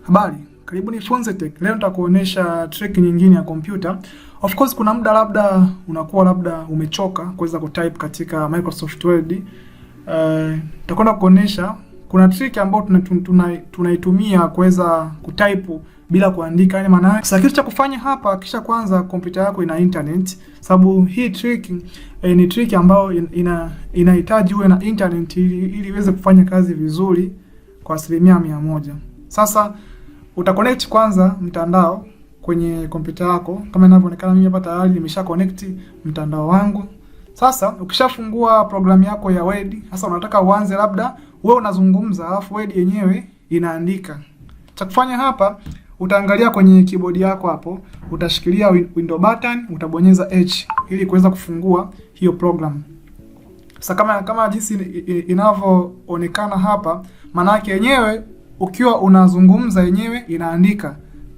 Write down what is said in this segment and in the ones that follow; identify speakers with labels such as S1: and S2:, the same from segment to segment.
S1: Habari, karibuni Funze Tech. Leo nitakuonesha trick nyingine ya kompyuta. Of course kuna muda labda unakuwa labda umechoka kuweza kutype katika Microsoft Word. Nitakwenda kuonesha kuna trick ambayo tunaitumia kuweza kutype bila kuandika. Yani maana sasa kitu cha kufanya hapa, kisha kwanza kompyuta yako ina internet, sababu hii trick ni trick ambayo inahitaji uwe na internet ili iweze kufanya kazi vizuri kwa 100%. Sasa utaconnect kwanza mtandao kwenye kompyuta yako. Kama inavyoonekana mimi hapa tayari nimesha connect mtandao wangu. Sasa ukishafungua programu yako ya Word, sasa unataka uanze labda wewe unazungumza alafu Word yenyewe inaandika. Cha kufanya hapa, utaangalia kwenye keyboard yako hapo, utashikilia window button, utabonyeza H ili kuweza kufungua hiyo program. Sasa kama jinsi inavyoonekana hapa, maana yake yenyewe ukiwa unazungumza yenyewe inaandika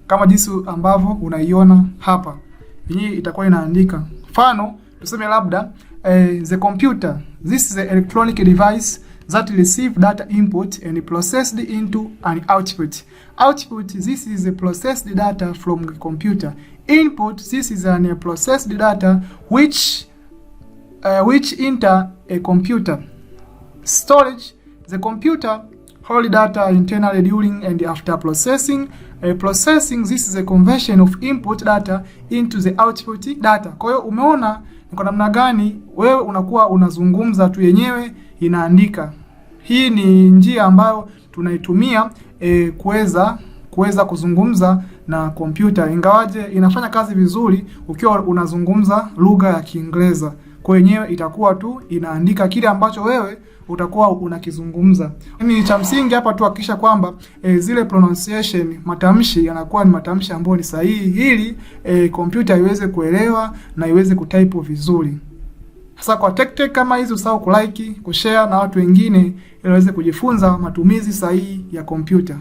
S1: kama jinsi ambavyo unaiona hapa. Yenyewe itakuwa inaandika. Mfano, tuseme labda the computer, this is an electronic device that receive data input and processed into an output. Output, this is a processed data from the computer. Input, this is an processed data which enter a computer. Storage, the computer hold data internally during and after processing. Processing, this is a conversion of input data into the output data. Kwa hiyo umeona ni kwa namna gani wewe unakuwa unazungumza tu yenyewe inaandika. Hii ni njia ambayo tunaitumia kuweza kuzungumza na kompyuta, ingawaje inafanya kazi vizuri ukiwa unazungumza lugha ya Kiingereza. Kwa yenyewe itakuwa tu inaandika kile ambacho wewe utakuwa unakizungumza. Ni cha msingi hapa tu hakikisha kwamba zile pronunciation, matamshi yanakuwa ni matamshi ambayo ni sahihi ili kompyuta iweze kuelewa na iweze kutype vizuri. Sasa kwa tech kama hizi usahau kulike, kushare na watu wengine ili waweze kujifunza matumizi sahihi ya kompyuta.